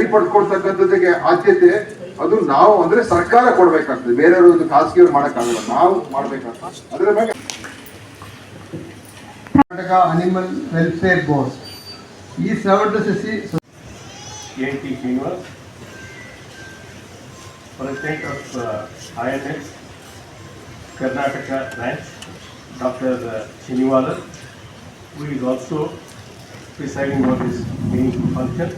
ಸರಿಪಡ್ಕೊಳ್ತಕ್ಕಂಥದ್ದಕ್ಕೆ ಆದ್ಯತೆ ಅದು ನಾವು ಅಂದ್ರೆ ಸರ್ಕಾರ ಕೊಡ್ಬೇಕಾಗ್ತದೆ, ಬೇರೆಯವರು ಒಂದು ಖಾಸಗಿಯವರು ಮಾಡೋಕ್ಕಾಗಲ್ಲ, ನಾವು ಮಾಡ್ಬೇಕಾಗ್ತದೆ. ಅದರ ಬಗ್ಗೆ ಕರ್ನಾಟಕ ಅನಿಮಲ್ ವೆಲ್ಫೇರ್ ಬೋರ್ಡ್ ಈ ಸವರ್ಣಸಸಿ KT Srinivas, President of INX Karnataka branch, Dr. Srinivas, who is also presiding over this meaningful function.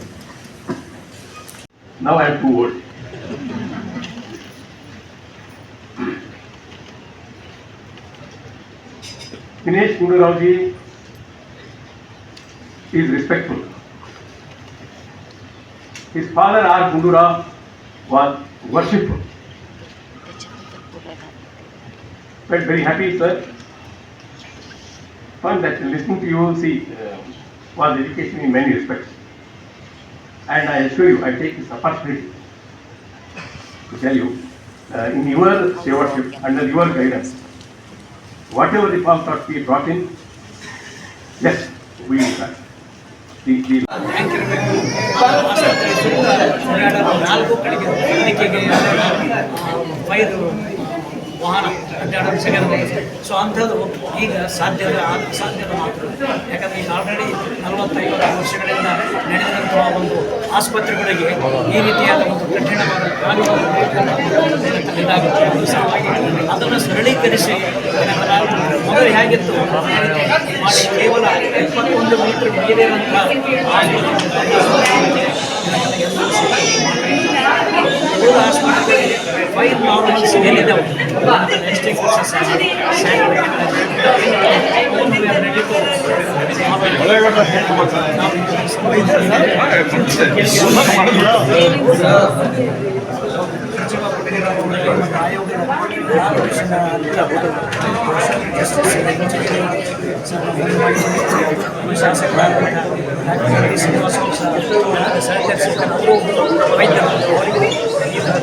Now I have two words. Dinesh Gundurao ji is respectful. His father R. Gundurao was worshipful. Felt very happy, sir. Fun that listening to you, see, was education in many respects. And I assure you, I take this opportunity to tell you, in your stewardship, under your guidance, whatever reform thoughts we brought in, yes, we will try. ನಾಲ್ಕು ಕಡೆಗೆ ಎಲ್ಲಿಕೆಗೆ wire ವಾಹನ ಅಡ್ಡಾಡಲು ಸಿಗಲ್ಲ. So ಅಂಥದ್ದು ಈಗ ಸಾಧ್ಯದ ಮಾತ್ರ. ಯಾಕಂದರೆ ಈಗ already 40-50 ವರ್ಷಗಳಿಂದ ನಡೆದಂತಹ ಒಂದು ಆಸ್ಪತ್ರೆಗಳಿಗೆ ಈ ರೀತಿಯಾದ ಒಂದು ಕಠಿಣವಾದ ಇದಾಗುತ್ತೆ. ಸಲುವಾಗಿ ಅದನ್ನು ಸರಳೀಕರಿಸಿ ಮೊದಲು ಹೇಗಿತ್ತು ಮಾಡಿ ಕೇವಲ 21 ಮೀಟರ್ ಮೇಲೆ ಇರುವಂಥ ಆಸ್ಪತ್ರೆ 5 ನಾರ್ಮಲ್ಸ್ ಏನಿದ್ದಾವೆ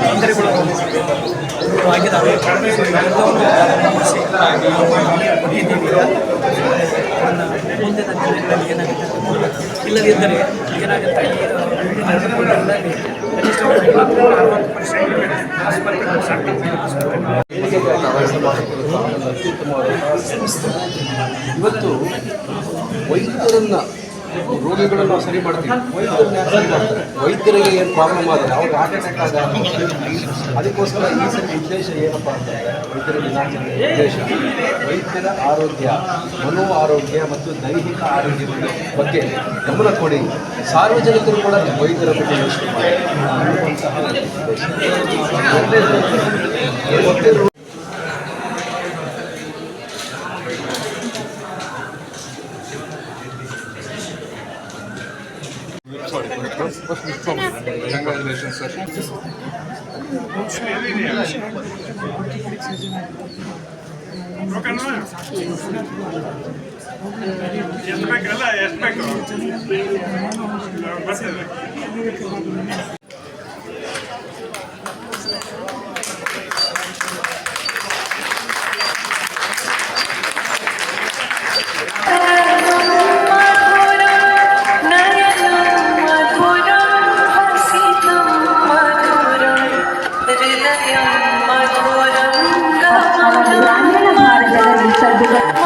ತೊಂದರೆಗಳು ಆಗಿದ್ದಾವೆ. ಮುಂದಿನ ದಿನಗಳಲ್ಲಿ ಏನಾಗುತ್ತೆ ಇಲ್ಲದಿದ್ದರೆ ಏನಾಗುತ್ತೆ ಕನಿಷ್ಠ 50% ಆಸ್ಪತ್ರೆಗಳು ಇವತ್ತು ವೈದ್ಯರನ್ನ ರೋಗಿಗಳನ್ನು ನಾವು ಸರಿ ಮಾಡ್ತೀವಿ, ವೈದ್ಯರಿಗೆ ಏನು ಪ್ರಾಬ್ಲಮ್ ಆದರೆ ಅವ್ರಿಗೆ ಹಾರ್ಟ್ ಅಟ್ಯಾಕ್ ಆದ ಅದಕ್ಕೋಸ್ಕರ ಈ ಸರಿ ಉದ್ದೇಶ ಏನಪ್ಪ ಅಂತಂದರೆ ವೈದ್ಯರ ದಿನಾಚರಣೆ ಉದ್ದೇಶ ವೈದ್ಯರ ಆರೋಗ್ಯ, ಮನೋ ಆರೋಗ್ಯ ಮತ್ತು ದೈಹಿಕ ಆರೋಗ್ಯದ ಬಗ್ಗೆ ಗಮನ ಕೊಡಿ, ಸಾರ್ವಜನಿಕರು ಕೂಡ ವೈದ್ಯರ ಬಗ್ಗೆ ಯೋಚನೆ ಮಾಡಿ ಅನ್ನುವಂತಹ ಉದ್ದೇಶ. Congratulations, sir. ಗ್ರಾಮೀಣ ಭಾರತದ